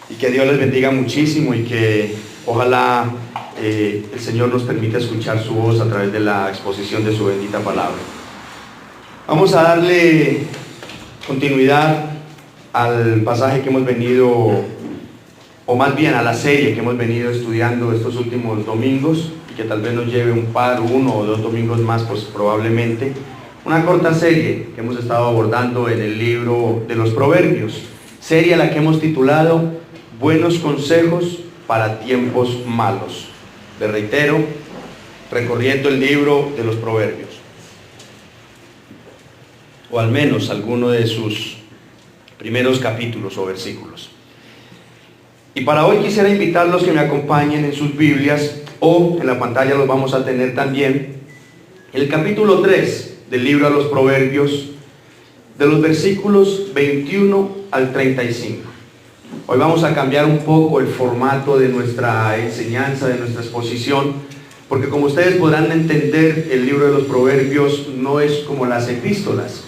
y que Dios les bendiga muchísimo y que ojalá el Señor nos permita escuchar su voz a través de la exposición de su bendita palabra. Vamos a darle continuidad al pasaje que hemos venido, o más bien a la serie que hemos venido estudiando estos últimos domingos, y que tal vez nos lleve uno o dos domingos más, pues probablemente. Una corta serie que hemos estado abordando en el libro de los Proverbios, serie a la que hemos titulado Buenos consejos para tiempos malos. Les reitero, recorriendo el libro de los Proverbios, o al menos alguno de sus primeros capítulos o versículos. Y para hoy quisiera invitarlos que me acompañen en sus Biblias, o en la pantalla los vamos a tener también, el capítulo 3 del libro de los Proverbios, de los versículos 21 al 35. Hoy vamos a cambiar un poco el formato de nuestra enseñanza, de nuestra exposición, porque como ustedes podrán entender, el libro de los Proverbios no es como las epístolas,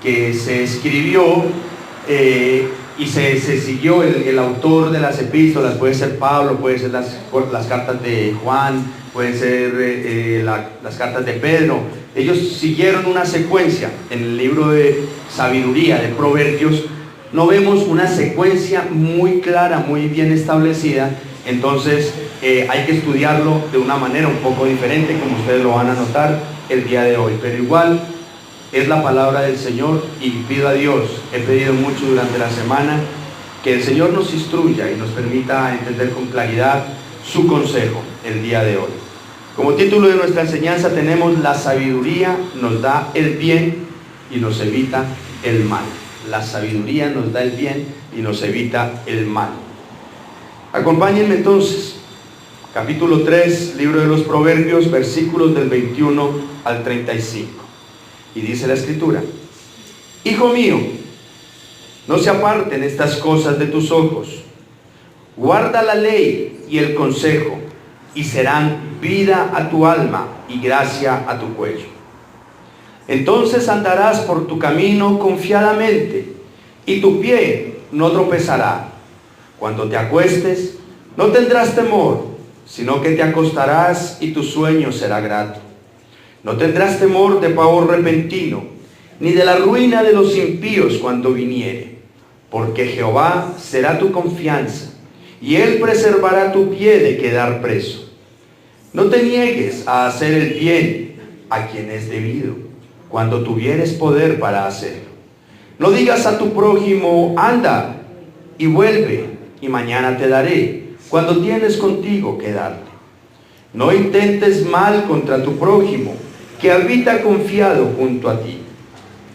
que se escribió y se siguió el autor de las epístolas. Puede ser Pablo, puede ser las cartas de Juan, pueden ser las cartas de Pedro. Ellos siguieron una secuencia. En el libro de sabiduría, de Proverbios, no vemos una secuencia muy clara, muy bien establecida. Entonces hay que estudiarlo de una manera un poco diferente, como ustedes lo van a notar el día de hoy. Pero igual es la palabra del Señor, y pido a Dios, he pedido mucho durante la semana, que el Señor nos instruya y nos permita entender con claridad su consejo el día de hoy. Como título de nuestra enseñanza tenemos: la sabiduría nos da el bien y nos evita el mal. La sabiduría nos da el bien y nos evita el mal. Acompáñenme entonces, capítulo 3, libro de los Proverbios, versículos del 21 al 35. Y dice la Escritura: Hijo mío, no se aparten estas cosas de tus ojos. Guarda la ley y el consejo, y serán vida a tu alma y gracia a tu cuello. Entonces andarás por tu camino confiadamente, y tu pie no tropezará. Cuando te acuestes, no tendrás temor, sino que te acostarás y tu sueño será grato. No tendrás temor de pavor repentino, ni de la ruina de los impíos cuando viniere, porque Jehová será tu confianza, y Él preservará tu pie de quedar preso. No te niegues a hacer el bien a quien es debido, cuando tuvieres poder para hacerlo. No digas a tu prójimo: anda y vuelve, y mañana te daré, cuando tienes contigo que darte. No intentes mal contra tu prójimo, que habita confiado junto a ti.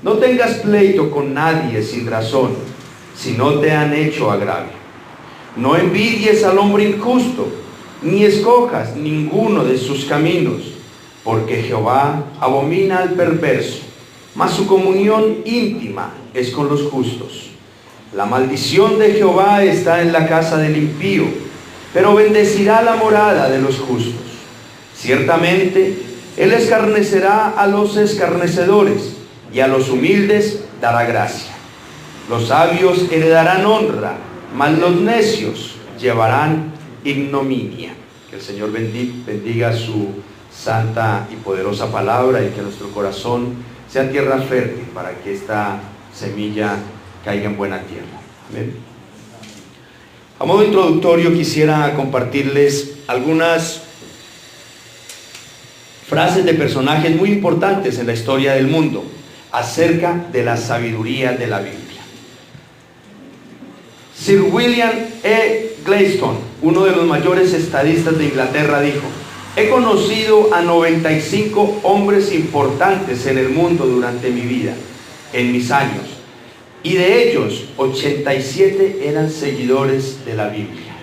No tengas pleito con nadie sin razón, si no te han hecho agravio. No envidies al hombre injusto, ni escojas ninguno de sus caminos, porque Jehová abomina al perverso, mas su comunión íntima es con los justos. La maldición de Jehová está en la casa del impío, pero bendecirá la morada de los justos. Ciertamente Él escarnecerá a los escarnecedores, y a los humildes dará gracia. Los sabios heredarán honra, mas los necios llevarán ignominia. Que el Señor bendiga su santa y poderosa palabra, y que nuestro corazón sea tierra fértil para que esta semilla caiga en buena tierra. Amén. A modo introductorio quisiera compartirles algunas frases de personajes muy importantes en la historia del mundo acerca de la sabiduría de la Biblia. Sir William E. Gladstone, uno de los mayores estadistas de Inglaterra, dijo: he conocido a 95 hombres importantes en el mundo durante mi vida, en mis años, y de ellos 87 eran seguidores de la Biblia.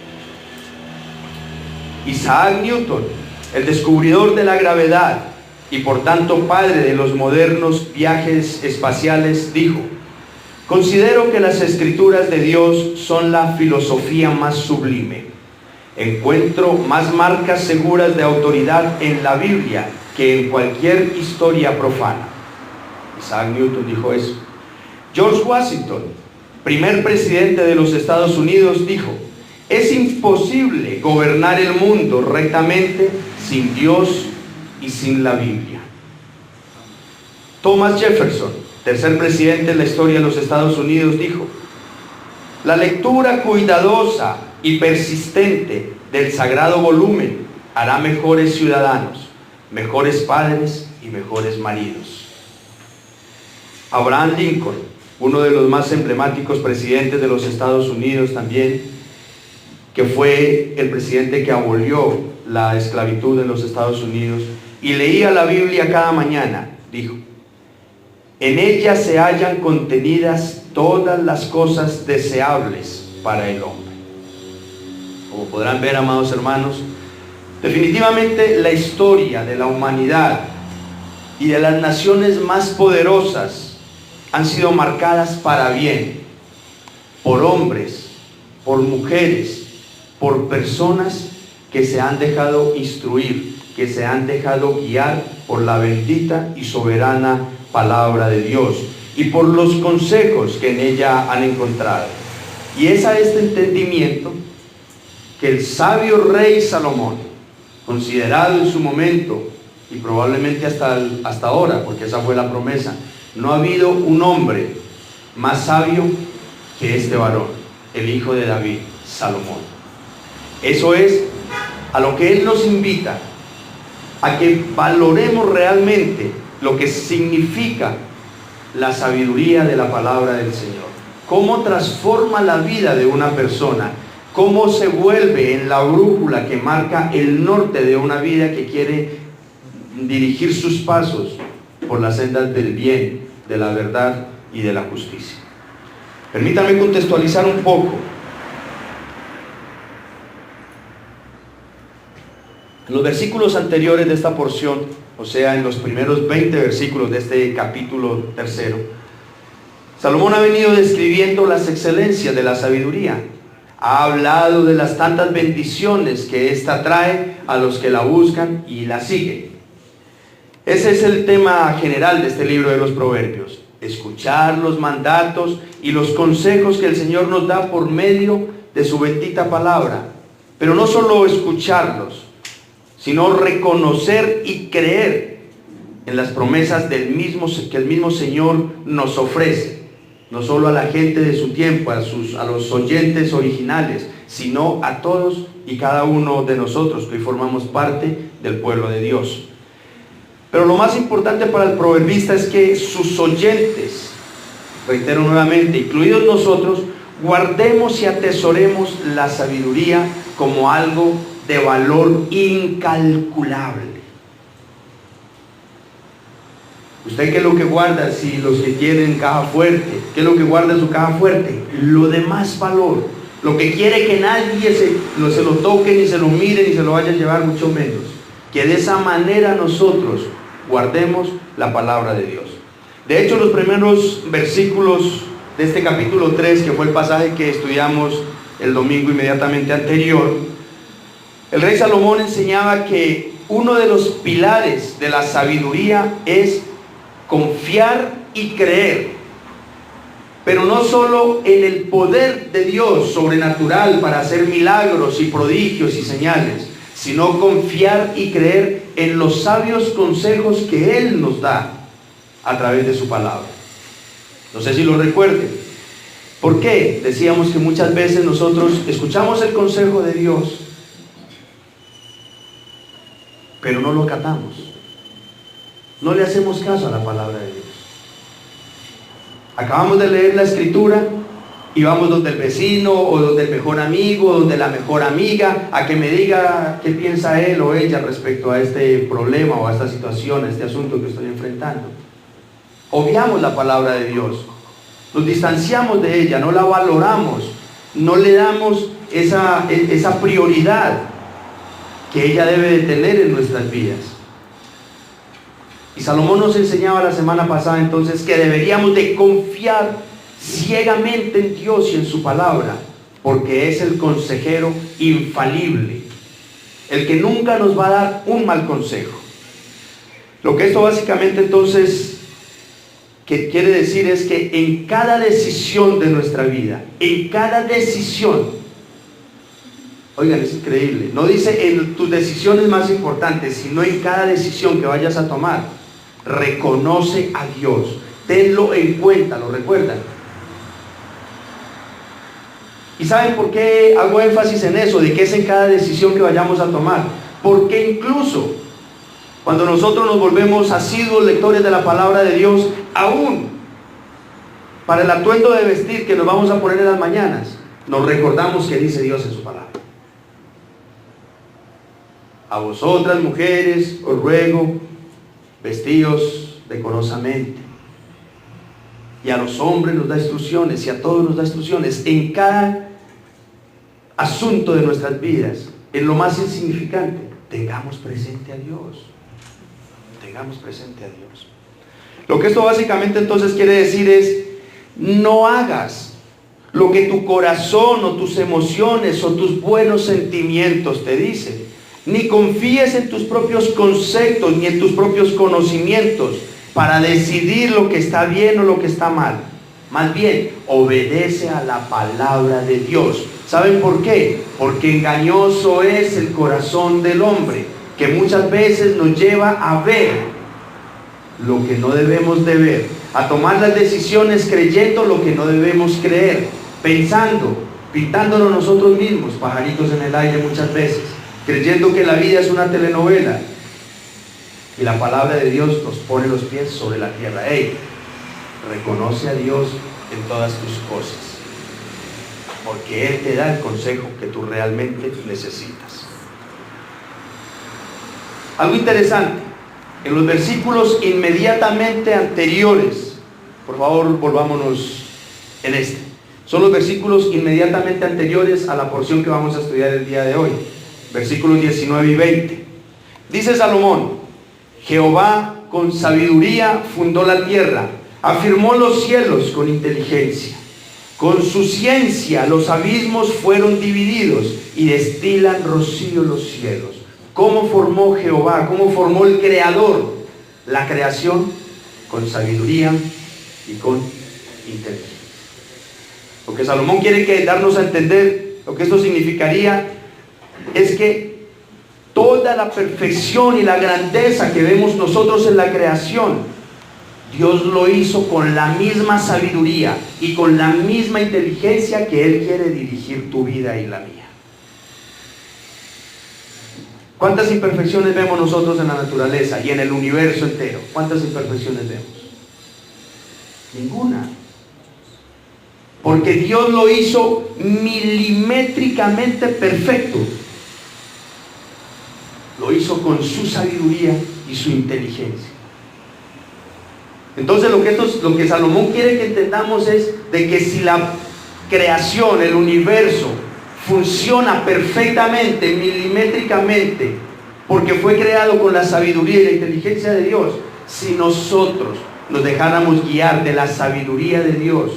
Isaac Newton, el descubridor de la gravedad y por tanto padre de los modernos viajes espaciales, dijo: considero que las escrituras de Dios son la filosofía más sublime. Encuentro más marcas seguras de autoridad en la Biblia que en cualquier historia profana. Isaac Newton dijo eso. George Washington, primer presidente de los Estados Unidos, dijo: Es imposible gobernar el mundo rectamente sin Dios y sin la Biblia. Thomas Jefferson, tercer presidente en la historia de los Estados Unidos, dijo: la lectura cuidadosa y persistente del sagrado volumen hará mejores ciudadanos, mejores padres y mejores maridos. Abraham Lincoln, uno de los más emblemáticos presidentes de los Estados Unidos también, que fue el presidente que abolió la esclavitud en los Estados Unidos y leía la Biblia cada mañana, dijo: en ella se hallan contenidas todas las cosas deseables para el hombre. Como podrán ver, amados hermanos, definitivamente la historia de la humanidad y de las naciones más poderosas han sido marcadas para bien, por hombres, por mujeres, por personas que se han dejado instruir, que se han dejado guiar por la bendita y soberana palabra de Dios y por los consejos que en ella han encontrado. Y es a este entendimiento que el sabio rey Salomón, considerado en su momento y probablemente hasta ahora, porque esa fue la promesa, no ha habido un hombre más sabio que este varón, el hijo de David, Salomón. Eso es a lo que él nos invita, a que valoremos realmente lo que significa la sabiduría de la palabra del Señor. Cómo transforma la vida de una persona, cómo se vuelve en la brújula que marca el norte de una vida que quiere dirigir sus pasos por las sendas del bien, de la verdad y de la justicia. Permítanme contextualizar un poco. En los versículos anteriores de esta porción, o sea, en los primeros 20 versículos de este capítulo 3, Salomón ha venido describiendo las excelencias de la sabiduría. Ha hablado de las tantas bendiciones que ésta trae a los que la buscan y la siguen. Ese es el tema general de este libro de los Proverbios: escuchar los mandatos y los consejos que el Señor nos da por medio de su bendita palabra. Pero no solo escucharlos, sino reconocer y creer en las promesas que el mismo Señor nos ofrece, no solo a la gente de su tiempo, a los oyentes originales, sino a todos y cada uno de nosotros que hoy formamos parte del pueblo de Dios. Pero lo más importante para el proverbista es que sus oyentes, reitero nuevamente, incluidos nosotros, guardemos y atesoremos la sabiduría como algo de valor incalculable. ¿Usted qué es lo que guarda? Si los que tienen caja fuerte, ¿qué es lo que guarda en su caja fuerte? Lo de más valor, lo que quiere que nadie se lo toque, ni se lo mire, ni se lo vaya a llevar, mucho menos. Que de esa manera nosotros guardemos la palabra de Dios. De hecho, los primeros versículos de este capítulo 3, que fue el pasaje que estudiamos el domingo inmediatamente anterior, el rey Salomón enseñaba que uno de los pilares de la sabiduría es confiar y creer, pero no solo en el poder de Dios sobrenatural para hacer milagros y prodigios y señales, sino confiar y creer en los sabios consejos que Él nos da a través de su palabra. No sé si lo recuerden. ¿Por qué? Decíamos que muchas veces nosotros escuchamos el consejo de Dios, pero no lo acatamos, no le hacemos caso a la palabra de Dios. Acabamos de leer la escritura y vamos donde el vecino o donde el mejor amigo o donde la mejor amiga a que me diga qué piensa él o ella respecto a este problema o a esta situación, a este asunto que estoy enfrentando. Obviamos la palabra de Dios, nos distanciamos de ella, no la valoramos, no le damos esa prioridad que ella debe de tener en nuestras vidas. Y Salomón nos enseñaba la semana pasada entonces que deberíamos de confiar ciegamente en Dios y en su palabra, porque es el consejero infalible, el que nunca nos va a dar un mal consejo. Lo que esto básicamente entonces que quiere decir es que en cada decisión de nuestra vida, en cada decisión, Oigan, es increíble. No dice en tus decisiones más importantes, sino en cada decisión que vayas a tomar. Reconoce a Dios. Tenlo en cuenta, ¿lo recuerdan? ¿Y saben por qué hago énfasis en eso? De que es en cada decisión que vayamos a tomar. Porque incluso cuando nosotros nos volvemos asiduos lectores de la palabra de Dios, aún para el atuendo de vestir que nos vamos a poner en las mañanas, nos recordamos que dice Dios en su palabra. A vosotras, mujeres, os ruego, vestíos decorosamente. Y a los hombres nos da instrucciones, y a todos nos da instrucciones, en cada asunto de nuestras vidas, en lo más insignificante. Tengamos presente a Dios. Tengamos presente a Dios. Lo que esto básicamente entonces quiere decir es, no hagas lo que tu corazón o tus emociones o tus buenos sentimientos te dicen. Ni confíes en tus propios conceptos ni en tus propios conocimientos para decidir lo que está bien o lo que está mal. Más bien, obedece a la palabra de Dios. ¿Saben por qué? Porque engañoso es el corazón del hombre, que muchas veces nos lleva a ver lo que no debemos de ver, a tomar las decisiones creyendo lo que no debemos creer, pensando, pintándonos nosotros mismos, pajaritos en el aire muchas veces, creyendo que la vida es una telenovela. Y la palabra de Dios nos pone los pies sobre la tierra. Hey, reconoce a Dios en todas tus cosas, porque Él te da el consejo que tú realmente necesitas. Algo interesante, en los versículos inmediatamente anteriores, por favor volvámonos en este, son los versículos inmediatamente anteriores a la porción que vamos a estudiar el día de hoy, versículos 19 y 20. Dice Salomón: Jehová con sabiduría fundó la tierra, afirmó los cielos con inteligencia. Con su ciencia los abismos fueron divididos y destilan rocío los cielos. ¿Cómo formó Jehová? ¿Cómo formó el Creador la creación? Con sabiduría y con inteligencia. Lo que Salomón quiere darnos a entender, lo que esto significaría, es que toda la perfección y la grandeza que vemos nosotros en la creación, Dios lo hizo con la misma sabiduría y con la misma inteligencia que Él quiere dirigir tu vida y la mía. ¿Cuántas imperfecciones vemos nosotros en la naturaleza y en el universo entero? ¿Cuántas imperfecciones vemos? Ninguna. Porque Dios lo hizo milimétricamente perfecto. Lo hizo con su sabiduría y su inteligencia. Entonces lo que Salomón quiere que entendamos es de que si la creación, el universo, funciona perfectamente, milimétricamente, porque fue creado con la sabiduría y la inteligencia de Dios, si nosotros nos dejáramos guiar de la sabiduría de Dios,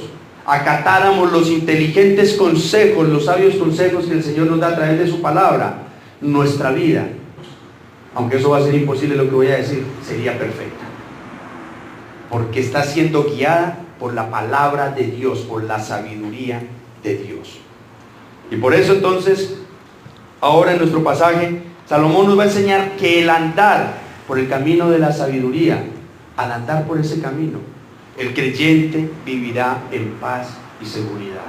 acatáramos los inteligentes consejos, los sabios consejos que el Señor nos da a través de su palabra, nuestra vida, aunque eso va a ser imposible lo que voy a decir, sería perfecta, porque está siendo guiada por la palabra de Dios, por la sabiduría de Dios. Y por eso entonces, ahora en nuestro pasaje, Salomón nos va a enseñar que el andar por el camino de la sabiduría, al andar por ese camino, el creyente vivirá en paz y seguridad.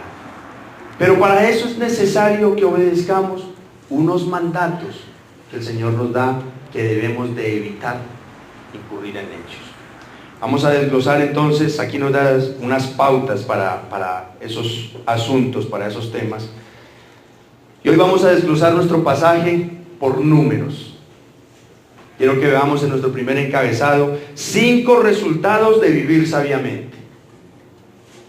Pero para eso es necesario que obedezcamos unos mandatos que el Señor nos da, que debemos de evitar incurrir en ellos. Vamos a desglosar entonces, aquí nos da unas pautas para esos asuntos, para esos temas. Y hoy vamos a desglosar nuestro pasaje por números. Quiero que veamos en nuestro primer encabezado 5 resultados de vivir sabiamente.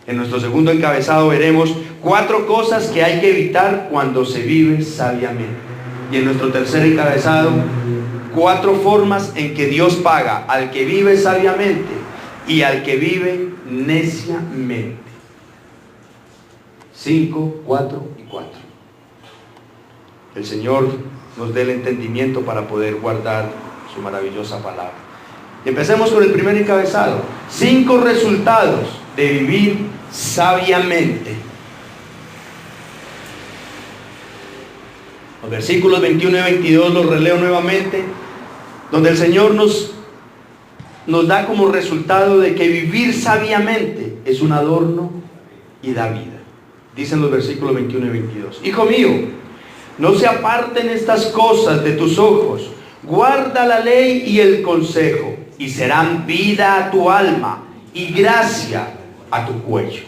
En nuestro segundo encabezado veremos 4 cosas que hay que evitar cuando se vive sabiamente. Y en nuestro tercer encabezado, 4 formas en que Dios paga al que vive sabiamente y al que vive neciamente. 5, 4 y 4. El Señor nos dé el entendimiento para poder guardar su maravillosa palabra. Y empecemos con el primer encabezado. 5 resultados de vivir sabiamente. Los versículos 21 y 22 los releo nuevamente, donde el Señor nos da como resultado de que vivir sabiamente es un adorno y da vida. Dicen los versículos 21 y 22. Hijo mío, no se aparten estas cosas de tus ojos, guarda la ley y el consejo, y serán vida a tu alma y gracia a tu cuello.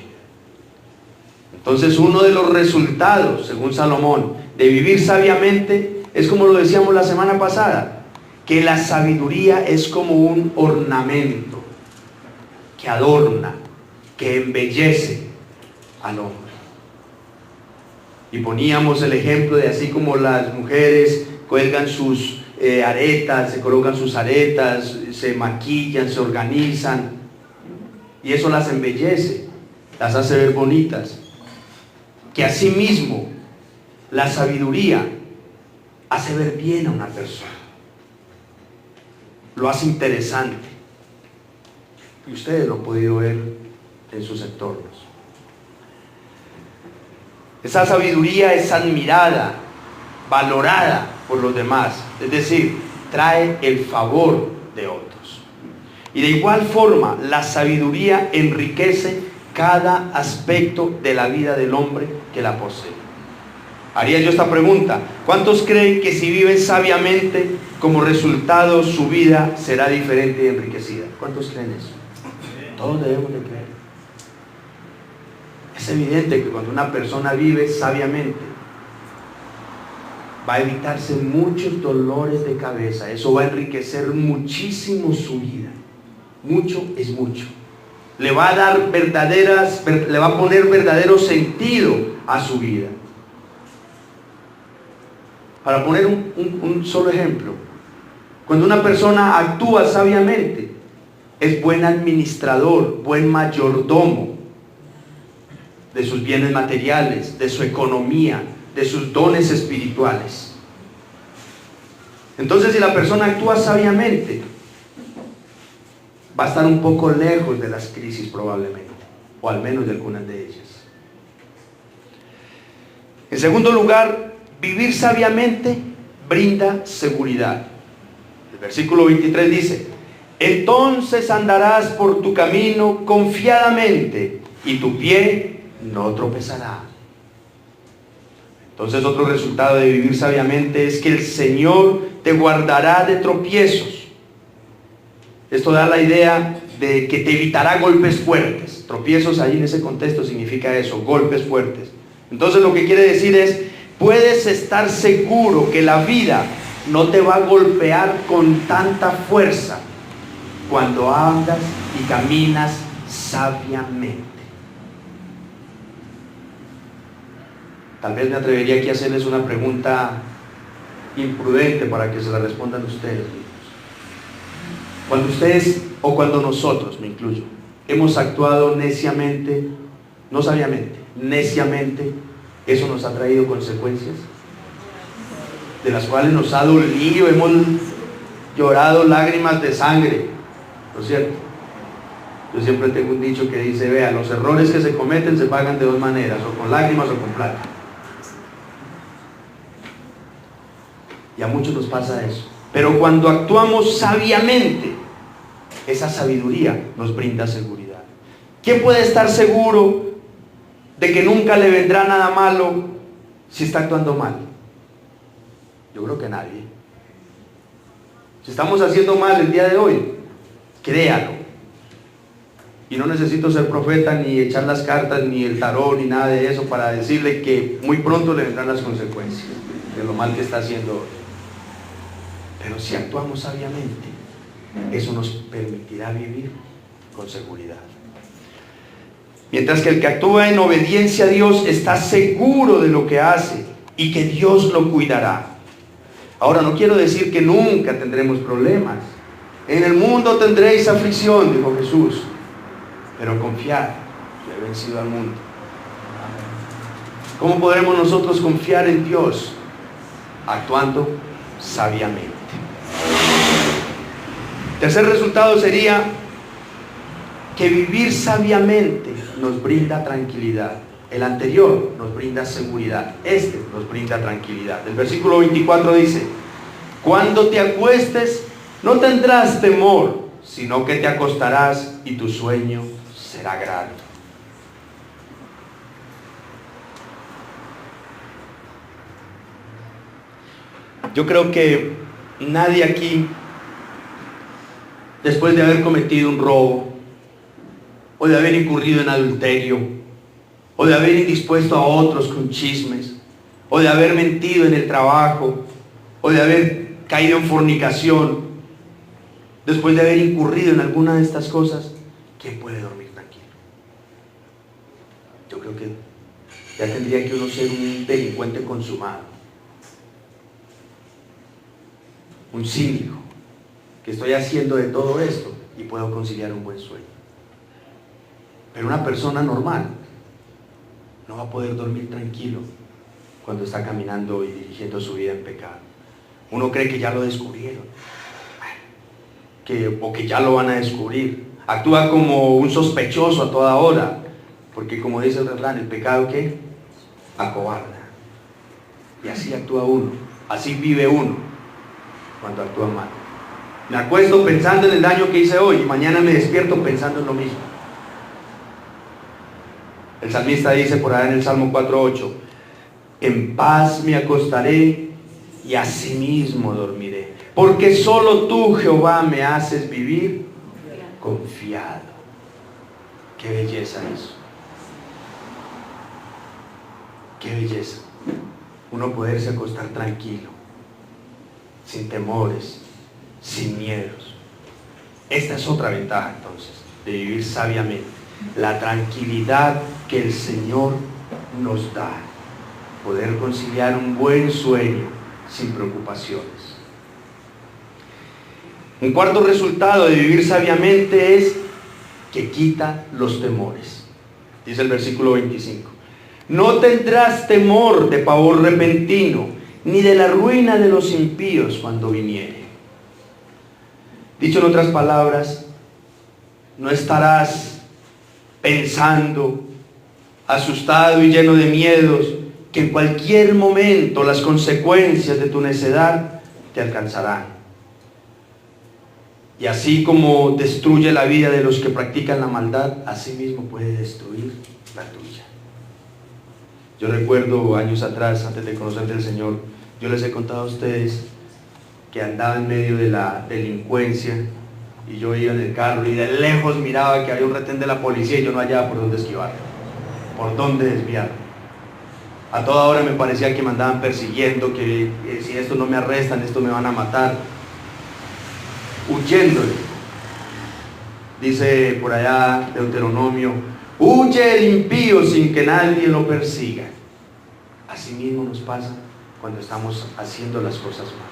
Entonces, uno de los resultados, según Salomón, de vivir sabiamente es, como lo decíamos la semana pasada, que la sabiduría es como un ornamento que adorna, que embellece al hombre. Y poníamos el ejemplo de así como las mujeres cuelgan sus aretas, se colocan sus aretas, se maquillan, se organizan, y eso las embellece, las hace ver bonitas. Que asimismo la sabiduría hace ver bien a una persona, lo hace interesante, y ustedes lo han podido ver en sus entornos. Esa sabiduría es admirada, valorada por los demás, es decir, trae el favor de otros. Y de igual forma, la sabiduría enriquece cada aspecto de la vida del hombre que la posee. Haría yo esta pregunta: ¿cuántos creen que si viven sabiamente, como resultado su vida será diferente y enriquecida? ¿Cuántos creen eso? Todos debemos de creer. Es evidente que cuando una persona vive sabiamente, va a evitarse muchos dolores de cabeza. Eso va a enriquecer muchísimo su vida. Mucho es mucho. Le va a dar le va a poner verdadero sentido a su vida. Para poner un solo ejemplo, cuando una persona actúa sabiamente, es buen administrador, buen mayordomo de sus bienes materiales, de su economía, de sus dones espirituales. Entonces, si la persona actúa sabiamente, va a estar un poco lejos de las crisis probablemente, o al menos de algunas de ellas. En segundo lugar, vivir sabiamente brinda seguridad. El versículo 23 dice: entonces andarás por tu camino confiadamente, y tu pie no tropezará. Entonces, otro resultado de vivir sabiamente es que el Señor te guardará de tropiezos. Esto da la idea de que te evitará golpes fuertes. Tropiezos ahí en ese contexto significa eso, golpes fuertes. Entonces, lo que quiere decir es: puedes estar seguro que la vida no te va a golpear con tanta fuerza cuando andas y caminas sabiamente. Tal vez me atrevería aquí a hacerles una pregunta imprudente para que se la respondan ustedes. Cuando ustedes, o cuando nosotros, me incluyo, hemos actuado neciamente, no sabiamente, neciamente, ¿eso nos ha traído consecuencias? De las cuales nos ha dolido, hemos llorado lágrimas de sangre, ¿no es cierto? Yo siempre tengo un dicho que dice: vea, los errores que se cometen se pagan de dos maneras, o con lágrimas o con plata. Y a muchos nos pasa eso. Pero cuando actuamos sabiamente, esa sabiduría nos brinda seguridad. ¿Quién puede estar seguro de que nunca le vendrá nada malo si está actuando mal? Yo creo que nadie. Si estamos haciendo mal el día de hoy, créalo. Y no necesito ser profeta, ni echar las cartas, ni el tarot, ni nada de eso para decirle que muy pronto le vendrán las consecuencias de lo mal que está haciendo hoy. Pero si actuamos sabiamente, eso nos permitirá vivir con seguridad. Mientras que el que actúa en obediencia a Dios está seguro de lo que hace y que Dios lo cuidará. Ahora, no quiero decir que nunca tendremos problemas. En el mundo tendréis aflicción, dijo Jesús, pero confiad, yo he vencido al mundo. ¿Cómo podremos nosotros confiar en Dios? Actuando sabiamente. Tercer resultado sería que vivir sabiamente nos brinda tranquilidad. El anterior nos brinda seguridad, este nos brinda tranquilidad. El versículo 24 dice: cuando te acuestes, no tendrás temor, sino que te acostarás y tu sueño será grato. Yo creo que nadie aquí, después de haber cometido un robo, o de haber incurrido en adulterio, o de haber indispuesto a otros con chismes, o de haber mentido en el trabajo, o de haber caído en fornicación, después de haber incurrido en alguna de estas cosas, ¿quién puede dormir tranquilo? Yo creo que ya tendría que uno ser un delincuente consumado, un cínico, que estoy haciendo de todo esto y puedo conciliar un buen sueño. Pero una persona normal no va a poder dormir tranquilo cuando está caminando y dirigiendo su vida en pecado. Uno cree que ya lo descubrieron, o que ya lo van a descubrir. Actúa como un sospechoso a toda hora, porque como dice el refrán, el pecado ¿qué? Acobarda. Y así actúa uno, así vive uno cuando actúa mal. Me acuesto pensando en el daño que hice hoy y mañana me despierto pensando en lo mismo. El salmista dice por ahí en el Salmo 4:8: en paz me acostaré y asimismo dormiré, porque solo tú, Jehová, me haces vivir confiado. Qué belleza eso. Qué belleza. Uno poderse acostar tranquilo, sin temores, sin miedos. Esta es otra ventaja entonces de vivir sabiamente, la tranquilidad que el Señor nos da, poder conciliar un buen sueño sin preocupaciones. Un cuarto resultado de vivir sabiamente es que quita los temores. Dice el versículo 25: no tendrás temor de pavor repentino, ni de la ruina de los impíos cuando viniere. Dicho en otras palabras, no estarás pensando, asustado y lleno de miedos, que en cualquier momento las consecuencias de tu necedad te alcanzarán. Y así como destruye la vida de los que practican la maldad, así mismo puede destruir la tuya. Yo recuerdo años atrás, antes de conocer del Señor, yo les he contado a ustedes que andaba en medio de la delincuencia y yo iba en el carro y de lejos miraba que había un retén de la policía y yo no hallaba por dónde esquivar, por dónde desviar. A toda hora me parecía que me andaban persiguiendo, que si esto no me arrestan, esto me van a matar. Huyéndole. Dice por allá Deuteronomio: huye el impío sin que nadie lo persiga. Así mismo nos pasa cuando estamos haciendo las cosas mal.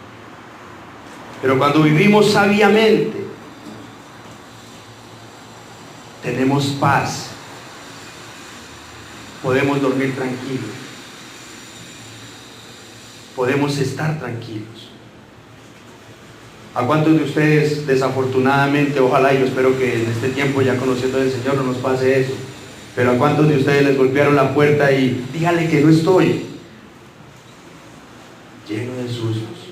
Pero cuando vivimos sabiamente, tenemos paz, podemos dormir tranquilos, podemos estar tranquilos. ¿A cuántos de ustedes, desafortunadamente, ojalá, y yo espero que en este tiempo, ya conociendo al Señor, no nos pase eso, pero a cuántos de ustedes les golpearon la puerta y dígale que no estoy? Lleno de sustos,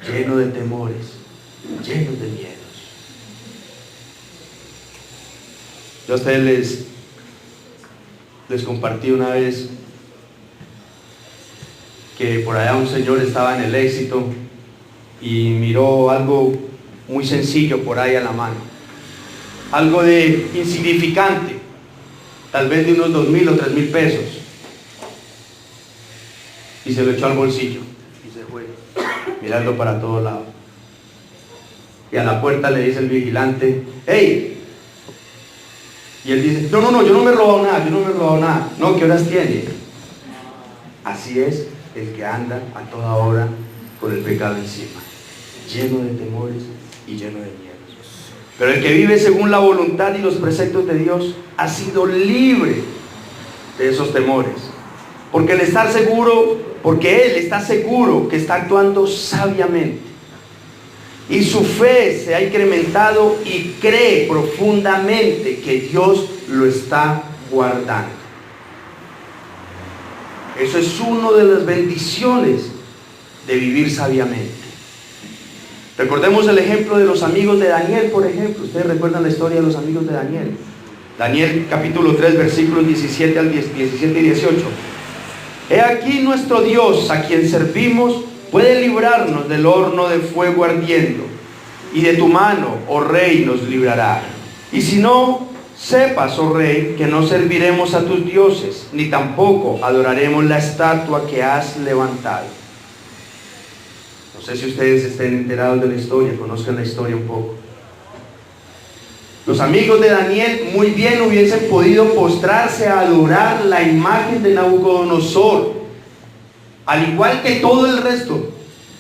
lleno de temores, lleno de miedos. Yo a ustedes les compartí una vez que por allá un señor estaba en el Éxito y miró algo muy sencillo por ahí a la mano, algo de insignificante, tal vez de unos 2,000 o 3,000 pesos, y se lo echó al bolsillo y se fue mirando para todos lados. Y a la puerta le dice el vigilante: ¡hey! Y él dice: no, yo no me he robado nada, No, ¿qué horas tiene? Así es el que anda a toda hora con el pecado encima, lleno de temores y lleno de miedos. Pero el que vive según la voluntad y los preceptos de Dios ha sido libre de esos temores, porque él está seguro que está actuando sabiamente, y su fe se ha incrementado y cree profundamente que Dios lo está guardando. Eso es una de las bendiciones de vivir sabiamente. Recordemos el ejemplo de los amigos de Daniel, por ejemplo. Ustedes recuerdan la historia de los amigos de Daniel. Daniel capítulo 3, versículos 17 y 18. He aquí nuestro Dios, a quien servimos, puede librarnos del horno de fuego ardiendo, y de tu mano, oh rey, nos librará. Y si no, sepas, oh rey, que no serviremos a tus dioses, ni tampoco adoraremos la estatua que has levantado. No sé si ustedes estén enterados de la historia, conozcan la historia un poco. Los amigos de Daniel muy bien hubiesen podido postrarse a adorar la imagen de Nabucodonosor, al igual que todo el resto,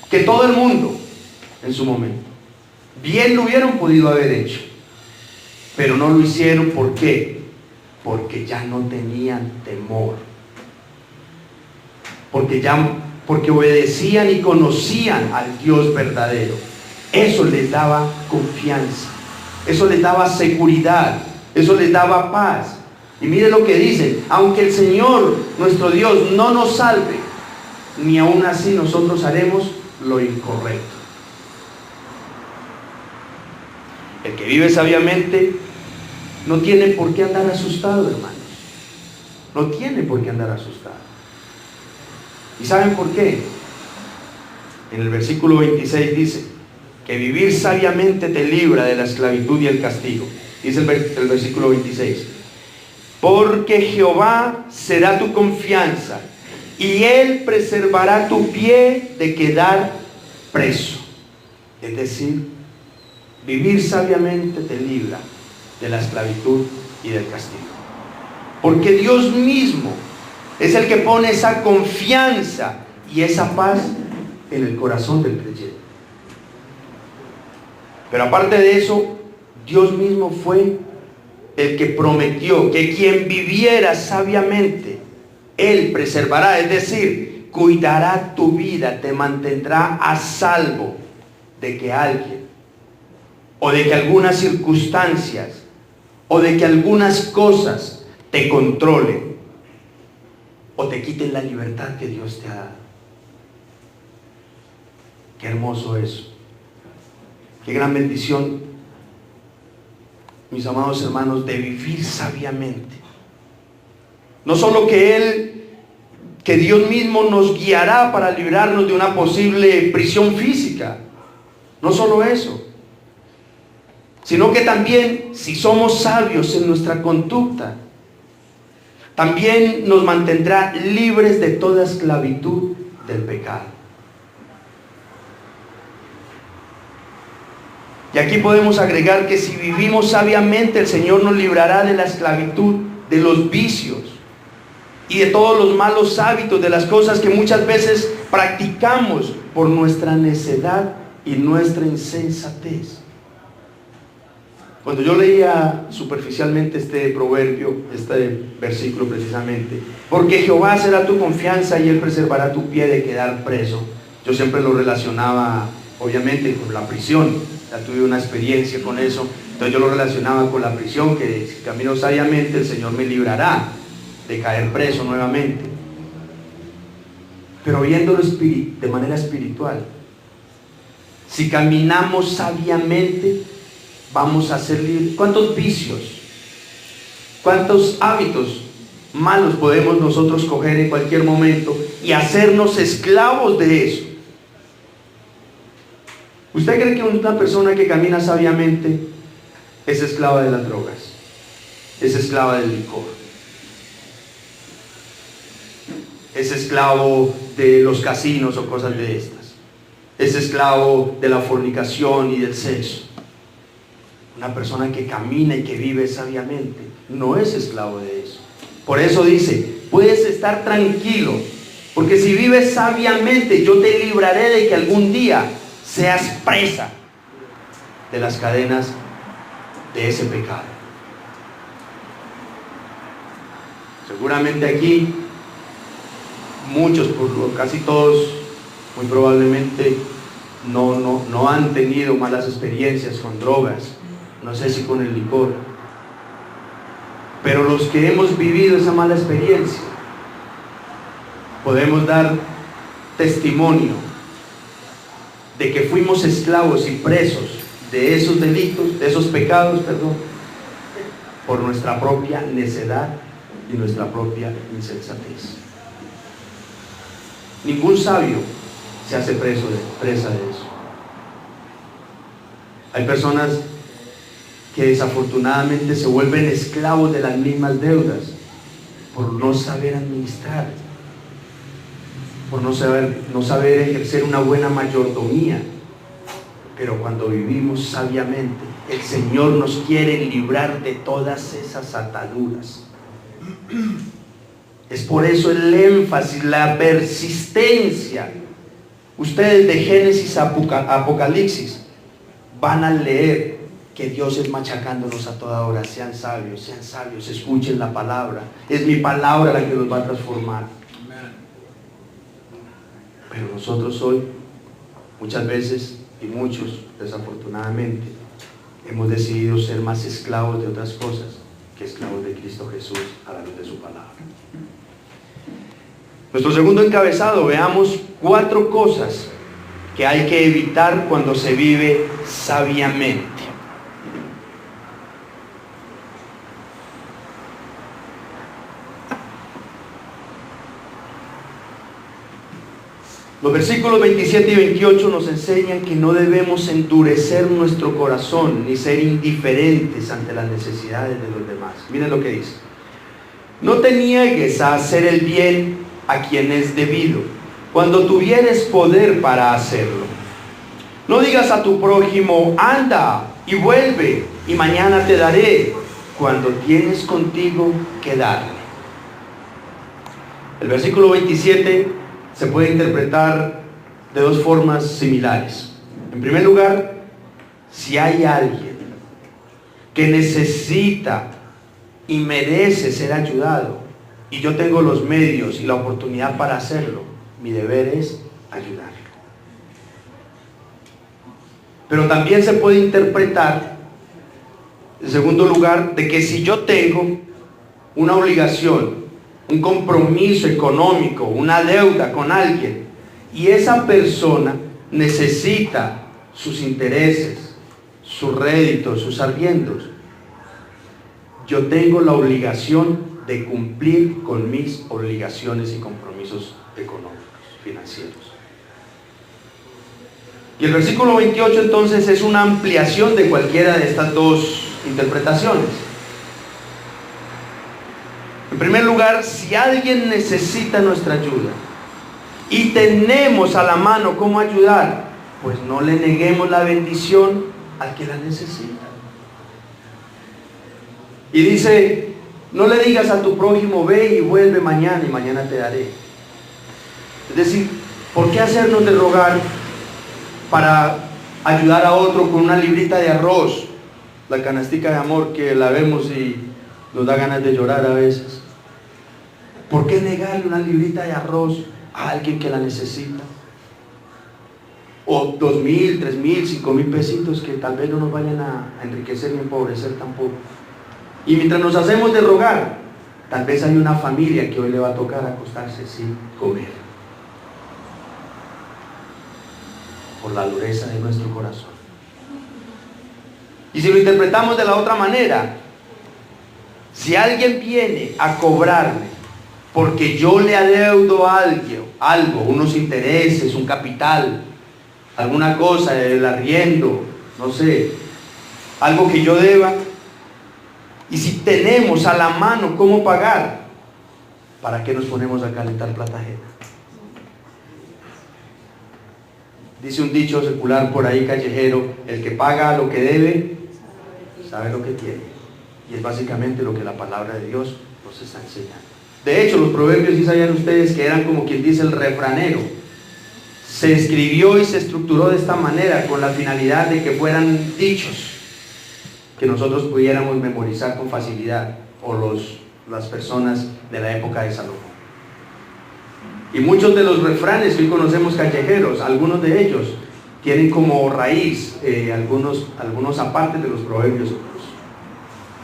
que todo el mundo en su momento. Bien lo hubieran podido haber hecho, pero no lo hicieron. ¿Por qué? Porque ya no tenían temor, porque obedecían y conocían al Dios verdadero. Eso les daba confianza, eso les daba seguridad, eso les daba paz. Y mire lo que dicen: aunque el Señor nuestro Dios no nos salve, ni aún así nosotros haremos lo incorrecto. El que vive sabiamente no tiene por qué andar asustado, hermanos. No tiene por qué andar asustado. ¿Y saben por qué? En el versículo 26 dice que vivir sabiamente te libra de la esclavitud y el castigo. Dice el versículo 26: porque Jehová será tu confianza, y Él preservará tu pie de quedar preso. Es decir, vivir sabiamente te libra de la esclavitud y del castigo. Porque Dios mismo es el que pone esa confianza y esa paz en el corazón del creyente. Pero aparte de eso, Dios mismo fue el que prometió que quien viviera sabiamente, Él preservará, es decir, cuidará tu vida, te mantendrá a salvo de que alguien, o de que algunas circunstancias, o de que algunas cosas te controlen, o te quiten la libertad que Dios te ha dado. Qué hermoso eso. Qué gran bendición, mis amados hermanos, de vivir sabiamente. No solo que Dios mismo nos guiará para librarnos de una posible prisión física, no solo eso, sino que también, si somos sabios en nuestra conducta, también nos mantendrá libres de toda esclavitud del pecado. Y aquí podemos agregar que si vivimos sabiamente, el Señor nos librará de la esclavitud, de los vicios y de todos los malos hábitos, de las cosas que muchas veces practicamos por nuestra necedad y nuestra insensatez. Cuando yo leía superficialmente este proverbio, este versículo precisamente, porque Jehová será tu confianza y Él preservará tu pie de quedar preso, yo siempre lo relacionaba obviamente con la prisión. Ya tuve una experiencia con eso, entonces yo lo relacionaba con la prisión, que si camino sabiamente el Señor me librará de caer preso nuevamente. Pero viéndolo de manera espiritual, si caminamos sabiamente, vamos a ser libres. ¿Cuántos vicios, cuántos hábitos malos podemos nosotros coger en cualquier momento y hacernos esclavos de eso? ¿Usted cree que una persona que camina sabiamente es esclava de las drogas? ¿Es esclava del licor? ¿Es esclavo de los casinos o cosas de estas? ¿Es esclavo de la fornicación y del sexo? Una persona que camina y que vive sabiamente no es esclavo de eso. Por eso dice, puedes estar tranquilo, porque si vives sabiamente, yo te libraré de que algún día seas presa de las cadenas de ese pecado. Seguramente aquí muchos, casi todos, muy probablemente no han tenido malas experiencias con drogas, no sé si con el licor, pero los que hemos vivido esa mala experiencia, podemos dar testimonio de que fuimos esclavos y presos de esos delitos, de esos pecados, por nuestra propia necedad y nuestra propia insensatez. Ningún sabio se hace presa de eso. Hay personas que desafortunadamente se vuelven esclavos de las mismas deudas por no saber administrar, por no saber ejercer una buena mayordomía. Pero cuando vivimos sabiamente, el Señor nos quiere librar de todas esas ataduras. Es por eso el énfasis, la persistencia. Ustedes de Génesis a Apocalipsis van a leer que Dios es machacándonos a toda hora. Sean sabios, escuchen la palabra. Es mi palabra la que los va a transformar. Pero nosotros hoy, muchas veces, y muchos desafortunadamente, hemos decidido ser más esclavos de otras cosas que esclavos de Cristo Jesús a la luz de su palabra. Nuestro segundo encabezado, veamos 4 cosas que hay que evitar cuando se vive sabiamente. Los versículos 27 y 28 nos enseñan que no debemos endurecer nuestro corazón ni ser indiferentes ante las necesidades de los demás. Miren lo que dice: no te niegues a hacer el bien a quien es debido, cuando tuvieres poder para hacerlo. No digas a tu prójimo: anda y vuelve, y mañana te daré, cuando tienes contigo que darle. El versículo 27 se puede interpretar de 2 formas similares. En primer lugar, si hay alguien que necesita y merece ser ayudado, y yo tengo los medios y la oportunidad para hacerlo, mi deber es ayudarlo. Pero también se puede interpretar, en segundo lugar, de que si yo tengo una obligación, un compromiso económico, una deuda con alguien, y esa persona necesita sus intereses, sus réditos, sus arriendos, yo tengo la obligación de cumplir con mis obligaciones y compromisos económicos, financieros. Y el versículo 28 entonces es una ampliación de cualquiera de estas 2 interpretaciones. En primer lugar, si alguien necesita nuestra ayuda y tenemos a la mano cómo ayudar, pues no le neguemos la bendición al que la necesita. Y dice: no le digas a tu prójimo: ve y vuelve mañana, y mañana te daré. Es decir, ¿por qué hacernos de rogar para ayudar a otro con una librita de arroz? La canastica de amor que la vemos y nos da ganas de llorar a veces. ¿Por qué negarle una librita de arroz a alguien que la necesita? O 2,000, 3,000, 5,000 pesitos que tal vez no nos vayan a enriquecer ni empobrecer tampoco. Y mientras nos hacemos de rogar, tal vez hay una familia que hoy le va a tocar acostarse sin comer, por la dureza de nuestro corazón. Y si lo interpretamos de la otra manera, si alguien viene a cobrarme porque yo le adeudo a alguien algo, unos intereses, un capital, alguna cosa, el arriendo, no sé, algo que yo deba, y si tenemos a la mano cómo pagar, ¿para qué nos ponemos a calentar plata ajena? Dice un dicho secular por ahí callejero: el que paga lo que debe, sabe lo que tiene. Y es básicamente lo que la palabra de Dios nos está enseñando. De hecho, los proverbios, ¿sí sabían ustedes que eran como quien dice el refranero? Se escribió y se estructuró de esta manera con la finalidad de que fueran dichos que nosotros pudiéramos memorizar con facilidad, o las personas de la época de Salomón. Y muchos de los refranes que hoy conocemos callejeros, algunos de ellos tienen como raíz algunos apartes de los proverbios.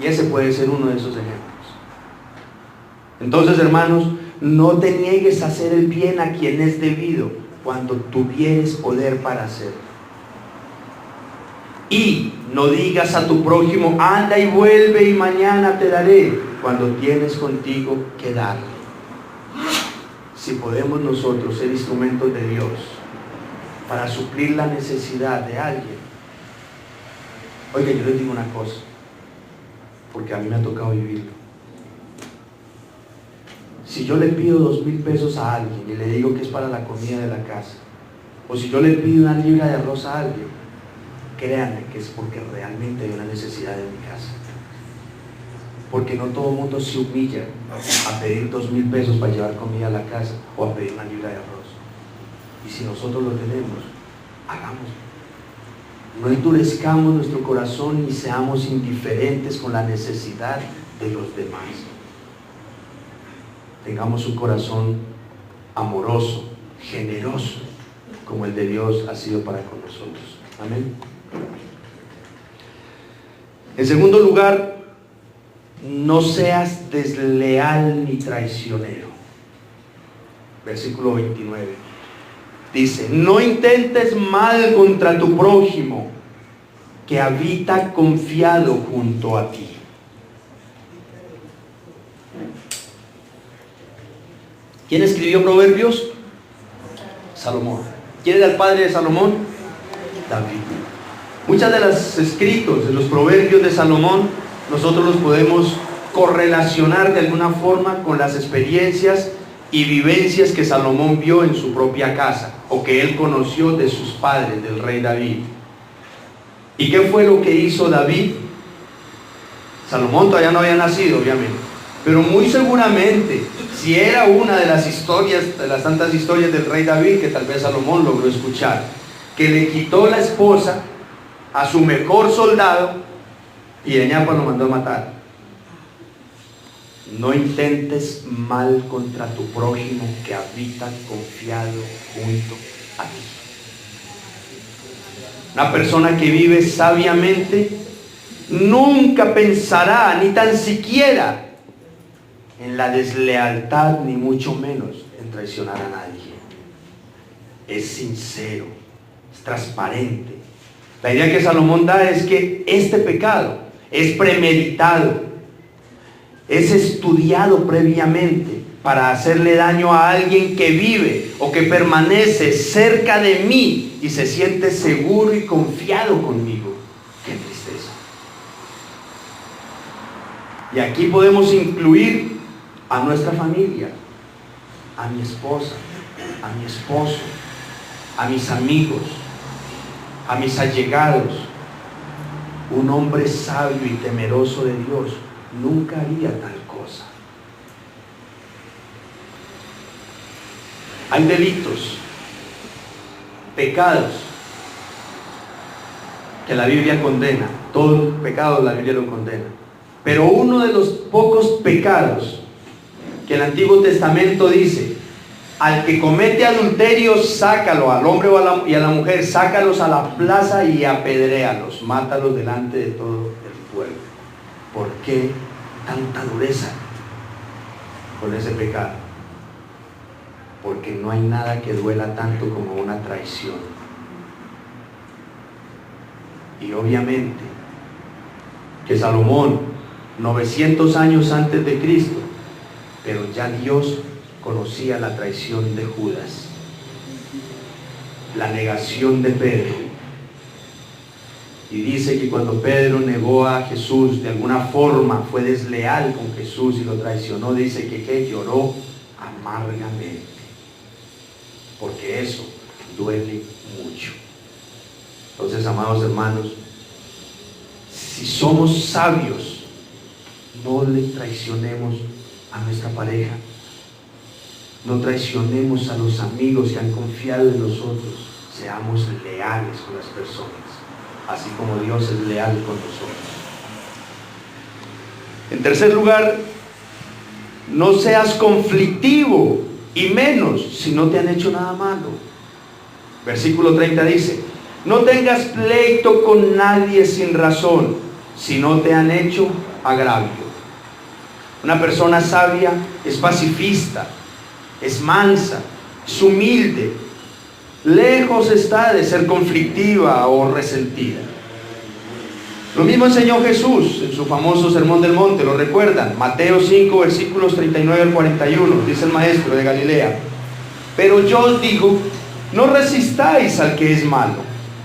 Y ese puede ser uno de esos ejemplos. Entonces, hermanos, no te niegues a hacer el bien a quien es debido, cuando tuvieres poder para hacerlo. Y no digas a tu prójimo, anda y vuelve y mañana te daré, cuando tienes contigo que darle. Si podemos nosotros ser instrumentos de Dios para suplir la necesidad de alguien. Oiga, yo les digo una cosa, porque a mí me ha tocado vivirlo. Si yo le pido 2,000 pesos a alguien y le digo que es para la comida de la casa, o si yo le pido 1 libra de arroz a alguien, créanme que es porque realmente hay una necesidad en mi casa. Porque no todo el mundo se humilla a pedir 2,000 pesos para llevar comida a la casa o a pedir 1 libra de arroz. Y si nosotros lo tenemos, hagámoslo. No endurezcamos nuestro corazón ni seamos indiferentes con la necesidad de los demás. Tengamos un corazón amoroso, generoso, como el de Dios ha sido para con nosotros. Amén. En segundo lugar, no seas desleal ni traicionero. Versículo 29. Dice, no intentes mal contra tu prójimo, que habita confiado junto a ti. ¿Quién escribió Proverbios? Salomón. ¿Quién era el padre de Salomón? David. Muchas de los escritos de los Proverbios de Salomón, nosotros los podemos correlacionar de alguna forma con las experiencias y vivencias que Salomón vio en su propia casa, o que él conoció de sus padres, del rey David. ¿Y qué fue lo que hizo David? Salomón todavía no había nacido, obviamente, pero muy seguramente, si era una de las historias, de las tantas historias del rey David, que tal vez Salomón logró escuchar, que le quitó la esposa a su mejor soldado y de ñapa lo mandó a matar. No intentes mal contra tu prójimo, que habita confiado junto a ti. Una persona que vive sabiamente nunca pensará, ni tan siquiera, en la deslealtad, ni mucho menos en traicionar a nadie. Es sincero, es transparente. La idea que Salomón da es que este pecado es premeditado, es estudiado previamente para hacerle daño a alguien que vive o que permanece cerca de mí y se siente seguro y confiado conmigo. ¡Qué tristeza! Y aquí podemos incluir a nuestra familia, a mi esposa, a mi esposo, a mis amigos, a mis allegados. Un hombre sabio y temeroso de Dios nunca haría tal cosa. Hay delitos, pecados que la Biblia condena. Todos los pecados la Biblia lo condena. Pero uno de los pocos pecados que el Antiguo Testamento dice, al que comete adulterio, sácalo, al hombre y a la mujer, sácalos a la plaza y apedréalos, mátalos delante de todo el pueblo. ¿Por qué tanta dureza con ese pecado? Porque no hay nada que duela tanto como una traición. Y obviamente que Salomón, 900 años antes de Cristo, pero ya Dios conocía la traición de Judas, la negación de Pedro. Y dice que cuando Pedro negó a Jesús, de alguna forma fue desleal con Jesús y lo traicionó, dice que lloró amargamente, porque eso duele mucho. Entonces, amados hermanos, si somos sabios, no le traicionemos a nuestra pareja. No traicionemos a los amigos que han confiado en nosotros. Seamos leales con las personas, así como Dios es leal con nosotros. En tercer lugar, no seas conflictivo, y menos si no te han hecho nada malo. Versículo 30 dice, no tengas pleito con nadie sin razón, si no te han hecho agravio. Una persona sabia es pacifista, es mansa, es humilde, lejos está de ser conflictiva o resentida. Lo mismo enseñó Jesús en su famoso Sermón del Monte, ¿lo recuerdan? Mateo 5, versículos 39 al 41, dice el maestro de Galilea: pero yo os digo, no resistáis al que es malo.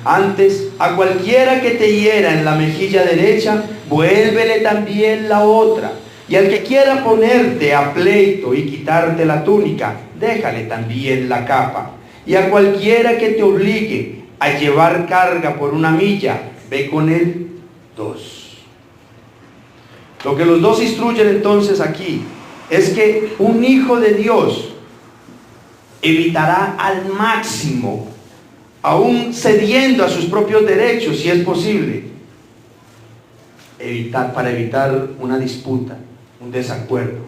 Antes, a cualquiera que te hiera en la mejilla derecha, vuélvele también la otra. Y al que quiera ponerte a pleito y quitarte la túnica, déjale también la capa. Y a cualquiera que te obligue a llevar carga por una milla, ve con él 2. Lo que los dos instruyen entonces aquí es que un hijo de Dios evitará al máximo, aún cediendo a sus propios derechos si es posible, para evitar una disputa, un desacuerdo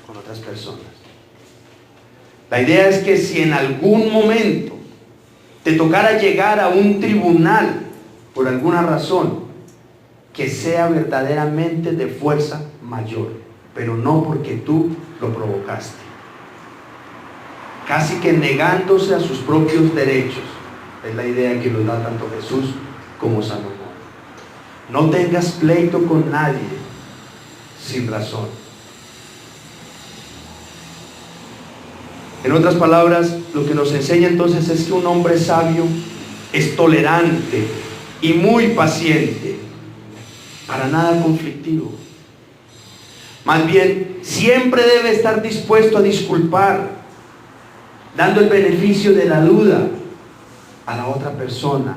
con otras personas. La idea es que si en algún momento te tocara llegar a un tribunal por alguna razón, que sea verdaderamente de fuerza mayor, pero no porque tú lo provocaste. Casi que negándose a sus propios derechos. Es la idea que nos da tanto Jesús como Salomón. No tengas pleito con nadie sin razón. En otras palabras, lo que nos enseña entonces es que un hombre sabio es tolerante y muy paciente, para nada conflictivo. Más bien, siempre debe estar dispuesto a disculpar, dando el beneficio de la duda a la otra persona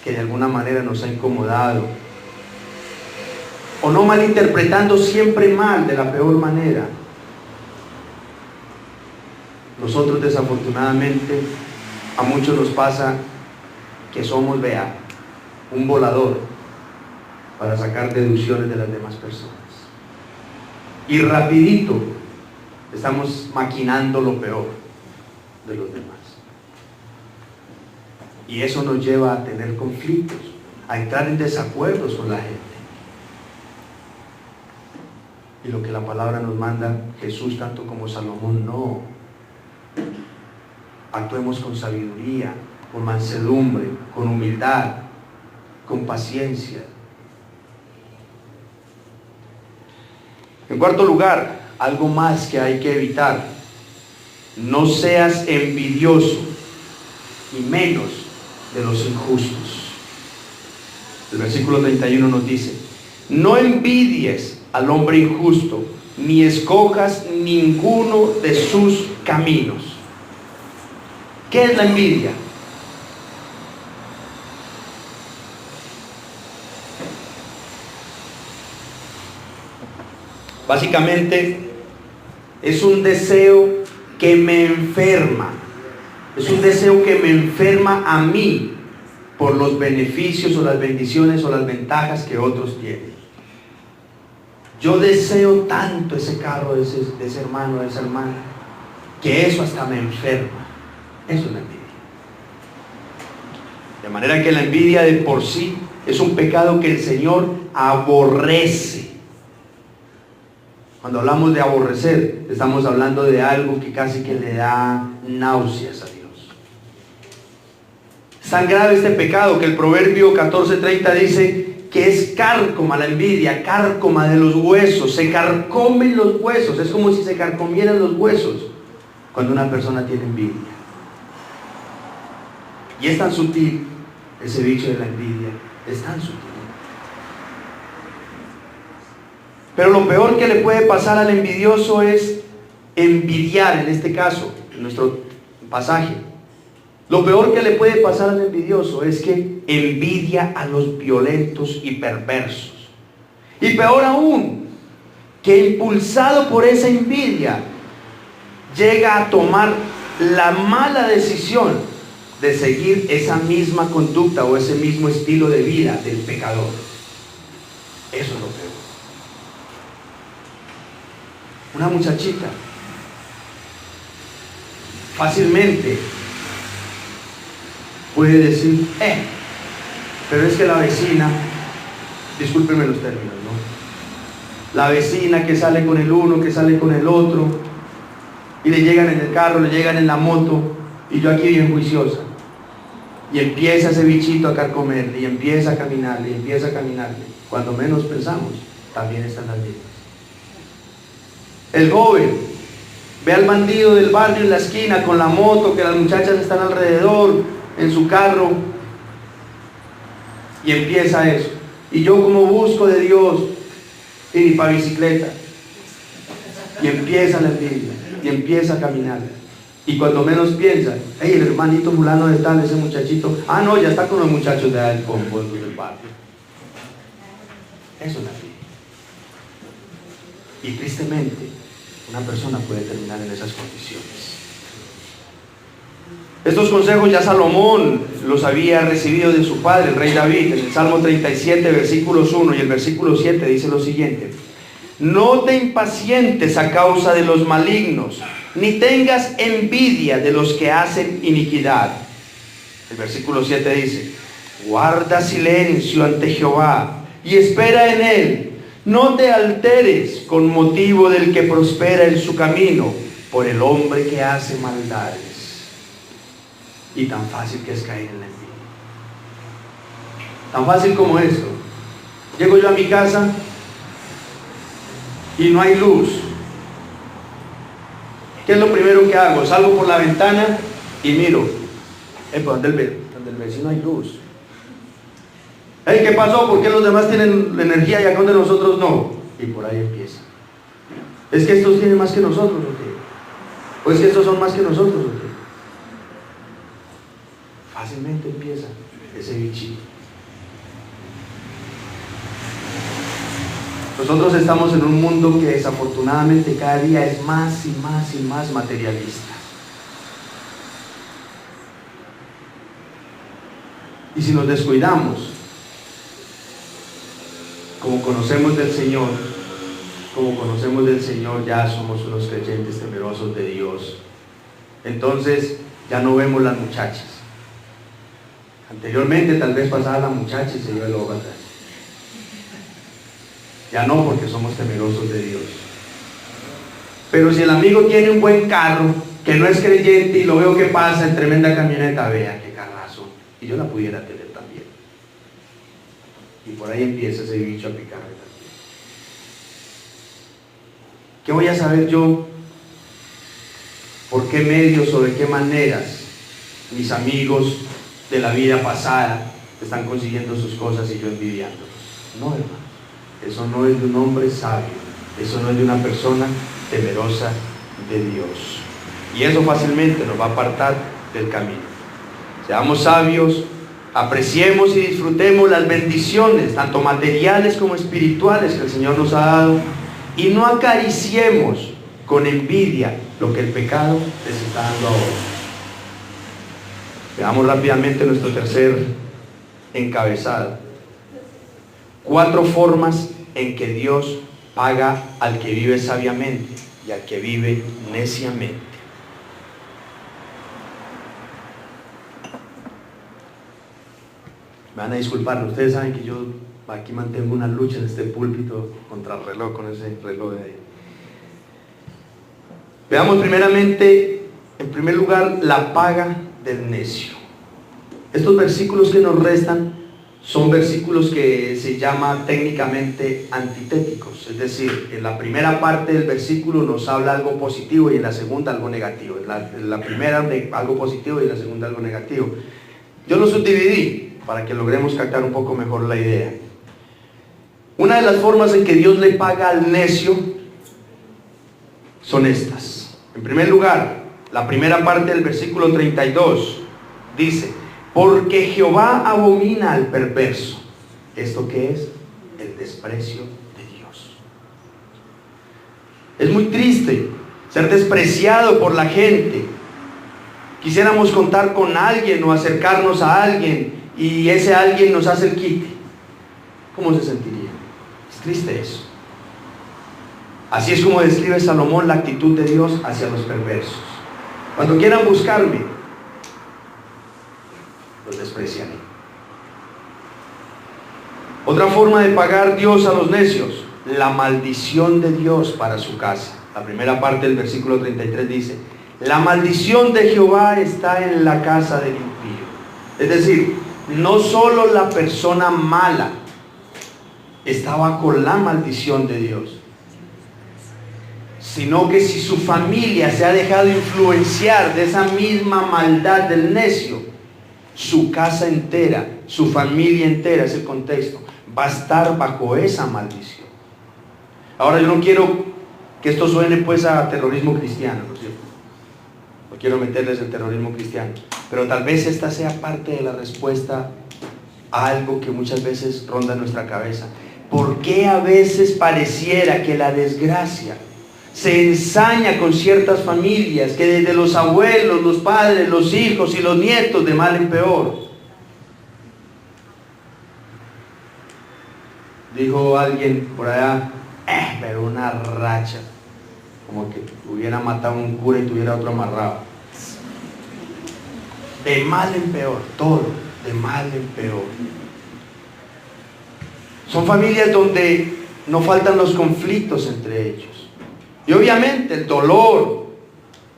que de alguna manera nos ha incomodado, o no malinterpretando siempre mal, de la peor manera. Nosotros desafortunadamente, a muchos nos pasa que somos, un volador para sacar deducciones de las demás personas. Y rapidito estamos maquinando lo peor de los demás. Y eso nos lleva a tener conflictos, a entrar en desacuerdos con la gente. Y lo que la palabra nos manda, Jesús tanto como Salomón, no. Actuemos con sabiduría, con mansedumbre, con humildad, con paciencia. En cuarto lugar, algo más que hay que evitar: no seas envidioso, y menos de los injustos. El versículo 31 nos dice: no envidies al hombre injusto, ni escojas ninguno de sus caminos. ¿Qué es la envidia? Básicamente es un deseo que me enferma. Es un deseo que me enferma a mí por los beneficios o las bendiciones o las ventajas que otros tienen. Yo deseo tanto ese carro de ese hermano, de esa hermana, que eso hasta me enferma. Eso es la envidia. De manera que la envidia de por sí es un pecado que el Señor aborrece. Cuando hablamos de aborrecer, estamos hablando de algo que casi que le da náuseas a Dios. Es tan grave este pecado que el Proverbio 14:30 dice que es cárcoma la envidia, cárcoma de los huesos, se carcomen los huesos. Es como si se carcomieran los huesos cuando una persona tiene envidia. Y es tan sutil ese bicho de la envidia, es tan sutil. Pero lo peor que le puede pasar al envidioso es envidiar, en este caso, en nuestro pasaje. Lo peor que le puede pasar al envidioso es que envidia a los violentos y perversos. Y peor aún, que impulsado por esa envidia, llega a tomar la mala decisión de seguir esa misma conducta o ese mismo estilo de vida del pecador. Eso es lo peor. Una muchachita fácilmente puede decir, pero es que la vecina, discúlpenme los términos, ¿no? La vecina que sale con el uno, que sale con el otro, Y le llegan en el carro, le llegan en la moto, y yo aquí bien juiciosa. Y empieza ese bichito a carcomerle, y empieza a caminarle, y empieza a caminarle. Cuando menos pensamos, también están las mismas. El joven ve al bandido del barrio en la esquina con la moto, que las muchachas están alrededor, en su carro, y empieza eso. Y yo como busco de Dios, y ni para bicicleta. Y empieza la envidia, y empieza a caminar. Y cuando menos piensa, hey, el hermanito fulano de tal, ese muchachito, no, ya está con los muchachos de del combo, del barrio. Eso es la envidia. Y tristemente, una persona puede terminar en esas condiciones. Estos consejos ya Salomón los había recibido de su padre, el rey David. En el Salmo 37, versículos 1 y el versículo 7 dice lo siguiente: no te impacientes a causa de los malignos, ni tengas envidia de los que hacen iniquidad. El versículo 7 dice: guarda silencio ante Jehová y espera en él. No te alteres con motivo del que prospera en su camino, por el hombre que hace maldades. Y tan fácil que es caer en la envidia. Tan fácil como esto. Llego yo a mi casa y no hay luz. ¿Qué es lo primero que hago? Salgo por la ventana y miro. ¿Dónde el vecino hay luz? ¿Qué pasó? ¿Por qué los demás tienen energía y acá donde nosotros no? Y por ahí empieza. ¿Es que estos tienen más que nosotros o qué? ¿O es que estos son más que nosotros o qué? Fácilmente empieza ese bichito. Nosotros estamos en un mundo que desafortunadamente cada día es más y más y más materialista. Y si nos descuidamos, como conocemos del Señor, ya somos unos creyentes temerosos de Dios. Entonces ya no vemos las muchachas. Anteriormente tal vez pasaba la muchacha y se iba el ojo atrás. Ya no, porque somos temerosos de Dios. Pero si el amigo tiene un buen carro, que no es creyente, y lo veo que pasa en tremenda camioneta, vea qué carrazo, y yo la pudiera tener también. Y por ahí empieza ese bicho a picarme también. ¿Qué voy a saber yo? ¿Por qué medios o de qué maneras mis amigos de la vida pasada están consiguiendo sus cosas y yo envidiándolos? No, hermano. Eso no es de un hombre sabio. Eso no es de una persona temerosa de Dios. Y eso fácilmente nos va a apartar del camino. Seamos sabios, apreciemos y disfrutemos las bendiciones, tanto materiales como espirituales, que el Señor nos ha dado, y no acariciemos con envidia lo que el pecado les está dando ahora. Veamos rápidamente nuestro tercer encabezado. 4 formas en que Dios paga al que vive sabiamente y al que vive neciamente. Me van a disculpar, ustedes saben que yo aquí mantengo una lucha en este púlpito contra el reloj, con ese reloj de ahí. Veamos primeramente, en primer lugar, la paga del necio. Estos versículos que nos restan son versículos que se llaman técnicamente antitéticos, es decir, en la primera parte del versículo nos habla algo positivo y en la segunda algo negativo. En la primera algo positivo y en la segunda algo negativo. Yo los subdividí para que logremos captar un poco mejor la idea. Una de las formas en que Dios le paga al necio son estas. En primer lugar, la primera parte del versículo 32 dice: porque Jehová abomina al perverso. ¿Esto qué es? El desprecio de Dios. Es muy triste ser despreciado por la gente. Quisiéramos contar con alguien o acercarnos a alguien y ese alguien nos hace el quite. ¿Cómo se sentiría? Es triste eso. Así es como describe Salomón la actitud de Dios hacia los perversos. Cuando quieran buscarme, los despreciaré. Otra forma de pagar Dios a los necios: la maldición de Dios para su casa. La primera parte del versículo 33 dice: la maldición de Jehová está en la casa del impío. Es decir, no solo la persona mala está bajo la maldición de Dios, sino que si su familia se ha dejado influenciar de esa misma maldad del necio, su casa entera, su familia entera, ese contexto, va a estar bajo esa maldición. Ahora, yo no quiero que esto suene pues a terrorismo cristiano, ¿no es cierto? No quiero meterles el terrorismo cristiano, pero tal vez esta sea parte de la respuesta a algo que muchas veces ronda en nuestra cabeza. ¿Por qué a veces pareciera que la desgracia se ensaña con ciertas familias, que desde los abuelos, los padres, los hijos y los nietos, de mal en peor? Dijo alguien por allá, pero una racha, como que hubiera matado a un cura y tuviera otro amarrado. De mal en peor, todo, de mal en peor. Son familias donde no faltan los conflictos entre ellos. Y obviamente el dolor,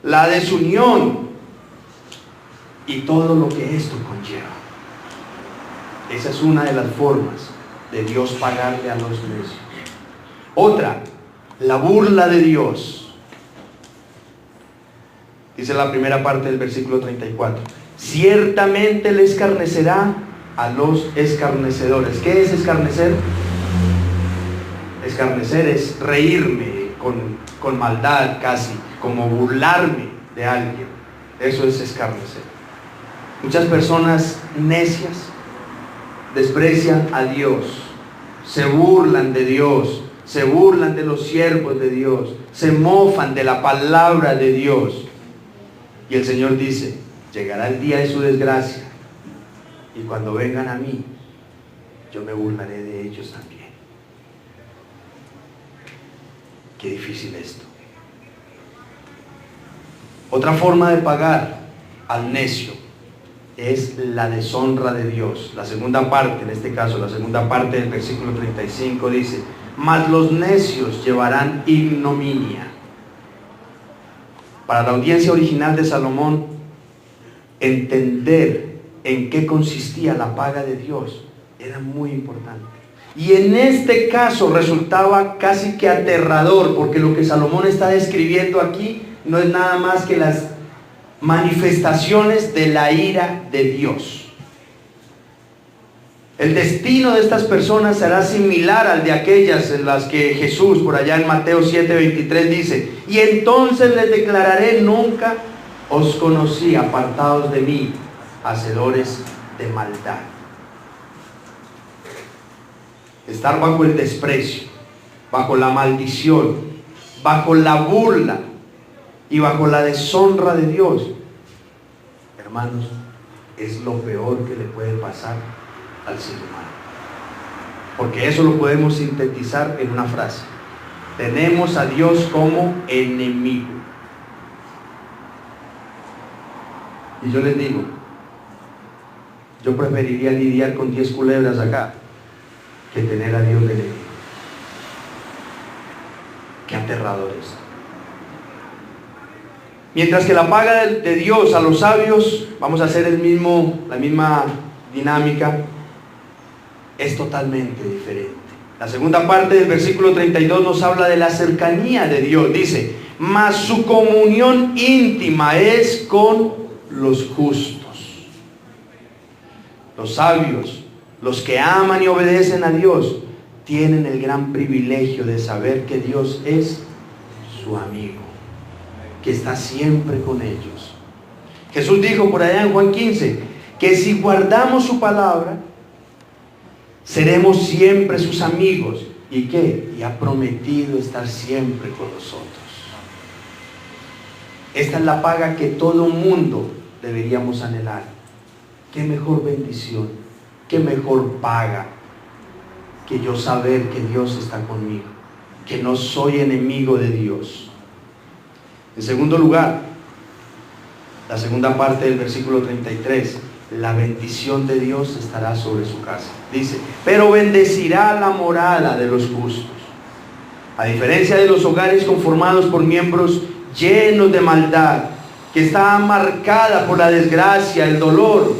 la desunión y todo lo que esto conlleva. Esa es una de las formas de Dios pagarle a los necios. Otra, la burla de Dios. Dice la primera parte del versículo 34. Ciertamente le escarnecerá a los escarnecedores. ¿Qué es escarnecer? Escarnecer es reírme con maldad casi, como burlarme de alguien. Eso es escarnecer. Muchas personas necias desprecian a Dios, se burlan de Dios, se burlan de los siervos de Dios, se mofan de la palabra de Dios. Y el Señor dice: llegará el día de su desgracia, y cuando vengan a mí, yo me burlaré de ellos también. Qué difícil esto. Otra forma de pagar al necio es la deshonra de Dios. La segunda parte, en este caso, la segunda parte del versículo 35 dice: mas los necios llevarán ignominia. Para la audiencia original de Salomón, entender en qué consistía la paga de Dios era muy importante. Y en este caso resultaba casi que aterrador, porque lo que Salomón está describiendo aquí no es nada más que las manifestaciones de la ira de Dios. El destino de estas personas será similar al de aquellas en las que Jesús, por allá en Mateo 7:23, dice: y entonces les declararé, nunca os conocí, apartados de mí, hacedores de maldad. Estar bajo el desprecio, bajo la maldición, bajo la burla y bajo la deshonra de Dios, hermanos, es lo peor que le puede pasar al ser humano. Porque eso lo podemos sintetizar en una frase: tenemos a Dios como enemigo. Y yo les digo, yo preferiría lidiar con 10 culebras acá que tener a Dios de enemigo. Qué aterrador es. Mientras que la paga de Dios a los sabios, vamos a hacer la misma dinámica, es totalmente diferente. La segunda parte del versículo 32 nos habla de la cercanía de Dios. Dice: mas su comunión íntima es con los justos. Los sabios, los que aman y obedecen a Dios, tienen el gran privilegio de saber que Dios es su amigo, que está siempre con ellos. Jesús dijo por allá en Juan 15 que si guardamos su palabra, seremos siempre sus amigos. ¿Y qué? Y ha prometido estar siempre con nosotros. Esta es la paga que todo mundo deberíamos anhelar. Qué mejor bendición, qué mejor paga que yo saber que Dios está conmigo, que no soy enemigo de Dios. En segundo lugar, la segunda parte del versículo 33, la bendición de Dios estará sobre su casa. Dice: pero bendecirá la morada de los justos. A diferencia de los hogares conformados por miembros llenos de maldad, que está marcada por la desgracia, el dolor,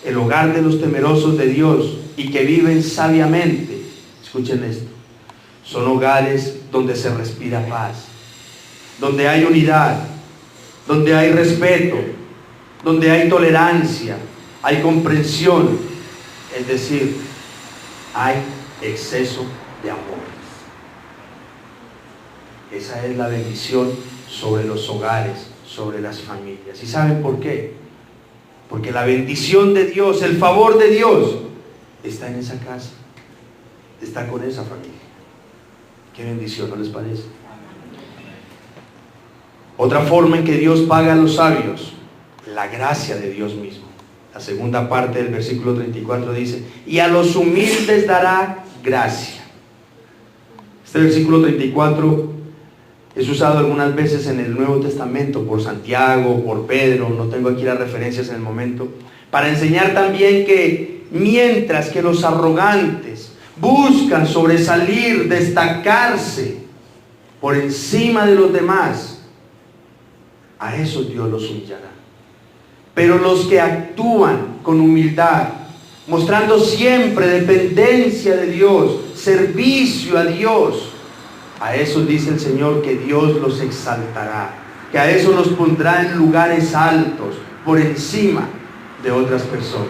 el hogar de los temerosos de Dios y que viven sabiamente, escuchen esto, son hogares donde se respira paz, donde hay unidad, donde hay respeto, donde hay tolerancia, hay comprensión, es decir, hay exceso de amor. Esa es la bendición sobre los hogares, sobre las familias. ¿Y saben por qué? Porque la bendición de Dios, el favor de Dios, está en esa casa, está con esa familia. Qué bendición, ¿no les parece? Otra forma en que Dios paga a los sabios, la gracia de Dios mismo. La segunda parte del versículo 34 dice, y a los humildes dará gracia. Este versículo 34 es usado algunas veces en el Nuevo Testamento por Santiago, por Pedro, no tengo aquí las referencias en el momento, para enseñar también que mientras que los arrogantes buscan sobresalir, destacarse por encima de los demás, a esos Dios los humillará. Pero los que actúan con humildad, mostrando siempre dependencia de Dios, servicio a Dios, a esos dice el Señor que Dios los exaltará, que a esos los pondrá en lugares altos, por encima de otras personas.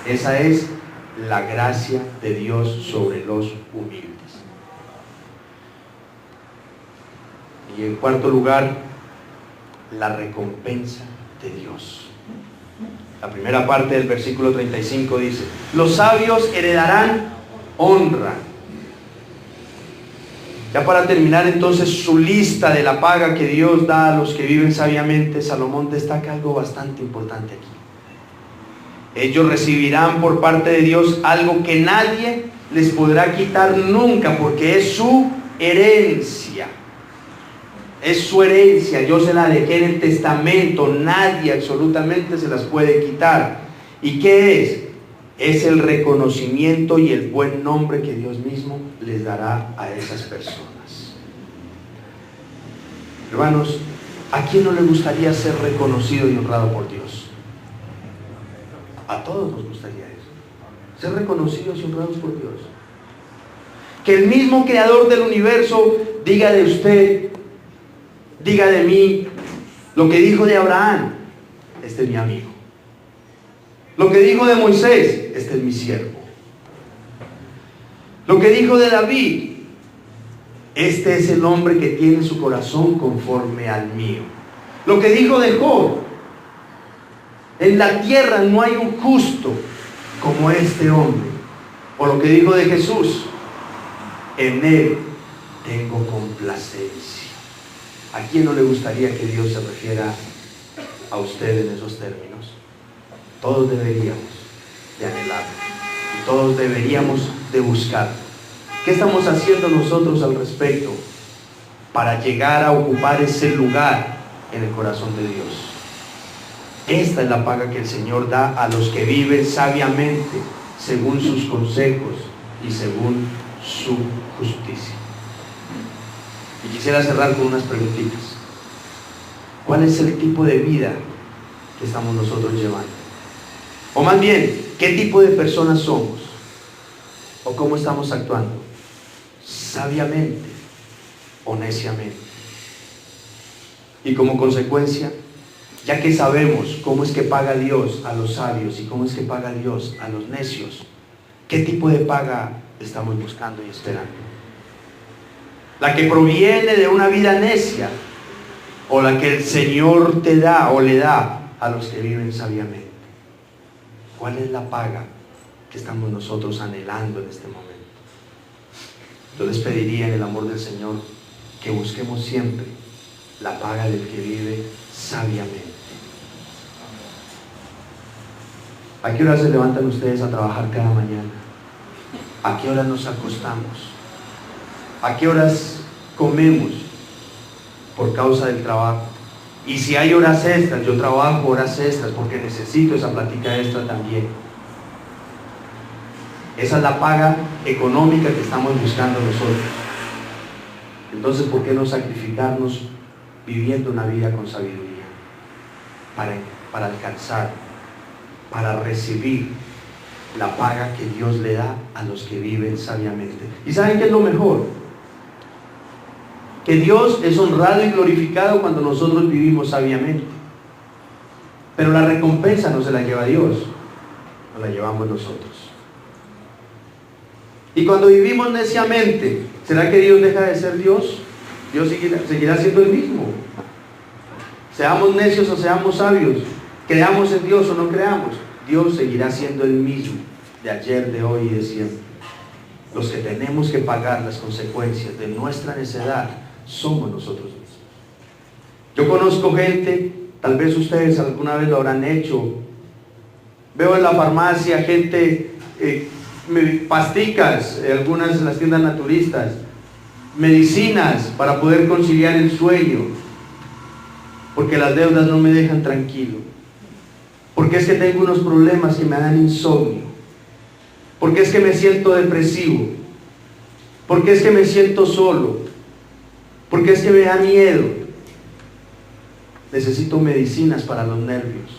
Esa es la gracia de Dios sobre los humildes. Y en cuarto lugar, la recompensa de Dios. La primera parte del versículo 35 dice, los sabios heredarán honra. Ya para terminar entonces su lista de la paga que Dios da a los que viven sabiamente, Salomón destaca algo bastante importante aquí. Ellos recibirán por parte de Dios algo que nadie les podrá quitar nunca, porque es su herencia. Es su herencia, yo se la dejé en el testamento, nadie absolutamente se las puede quitar. ¿Y qué es? Es el reconocimiento y el buen nombre que Dios mismo les dará a esas personas. Hermanos, ¿a quién no le gustaría ser reconocido y honrado por Dios? A todos nos gustaría eso, ser reconocidos y honrados por Dios. Que el mismo creador del universo diga de usted, diga de mí, lo que dijo de Abraham, este es mi amigo. Lo que dijo de Moisés, este es mi siervo. Lo que dijo de David, este es el hombre que tiene su corazón conforme al mío. Lo que dijo de Job, en la tierra no hay un justo como este hombre. O lo que dijo de Jesús, en él tengo complacencia. ¿A quién no le gustaría que Dios se refiera a usted en esos términos? Todos deberíamos de anhelar y todos deberíamos de buscar. ¿Qué estamos haciendo nosotros al respecto para llegar a ocupar ese lugar en el corazón de Dios? Esta es la paga que el Señor da a los que viven sabiamente según sus consejos y según su justicia. Y quisiera cerrar con unas preguntitas. ¿Cuál es el tipo de vida que estamos nosotros llevando? O más bien, ¿qué tipo de personas somos? ¿O cómo estamos actuando? ¿Sabiamente o neciamente? Y como consecuencia, ya que sabemos cómo es que paga Dios a los sabios y cómo es que paga Dios a los necios, ¿qué tipo de paga estamos buscando y esperando? ¿La que proviene de una vida necia o la que el Señor te da o le da a los que viven sabiamente? ¿Cuál es la paga que estamos nosotros anhelando en este momento? Yo les pediría en el amor del Señor que busquemos siempre la paga del que vive sabiamente. ¿A qué hora se levantan ustedes a trabajar cada mañana? ¿A qué hora nos acostamos? ¿A qué horas comemos por causa del trabajo? Y si hay horas extras, yo trabajo horas extras porque necesito esa plática extra también. Esa es la paga económica que estamos buscando nosotros. Entonces, ¿por qué no sacrificarnos viviendo una vida con sabiduría? Para alcanzar, para recibir la paga que Dios le da a los que viven sabiamente. ¿Y saben qué es lo mejor? Que Dios es honrado y glorificado cuando nosotros vivimos sabiamente. Pero la recompensa no se la lleva Dios, nos la llevamos nosotros. Y cuando vivimos neciamente, ¿será que Dios deja de ser Dios? Dios seguirá siendo el mismo. Seamos necios o seamos sabios, creamos en Dios o no creamos, Dios seguirá siendo el mismo, de ayer, de hoy y de siempre. Los que tenemos que pagar las consecuencias de nuestra necedad somos nosotros mismos. Yo conozco gente, tal vez ustedes alguna vez lo habrán hecho, veo en la farmacia gente, pasticas, algunas en las tiendas naturistas, medicinas para poder conciliar el sueño, porque las deudas no me dejan tranquilo, porque es que tengo unos problemas que me dan insomnio, porque es que me siento depresivo, porque es que me siento solo, porque es que me da miedo. Necesito medicinas para los nervios.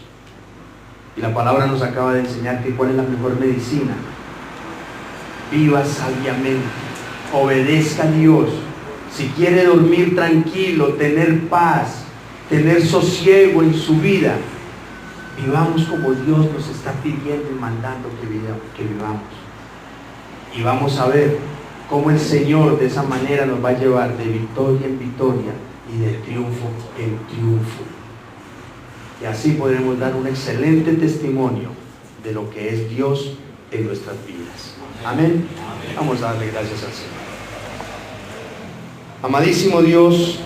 Y la palabra nos acaba de enseñar que cuál es la mejor medicina. Viva sabiamente, obedezca a Dios. Si quiere dormir tranquilo, tener paz, tener sosiego en su vida, vivamos como Dios nos está pidiendo y mandando que vivamos. Y vamos a ver cómo el Señor de esa manera nos va a llevar de victoria en victoria y de triunfo en triunfo. Y así podremos dar un excelente testimonio de lo que es Dios en nuestras vidas. Amén. Vamos a darle gracias al Señor. Amadísimo Dios,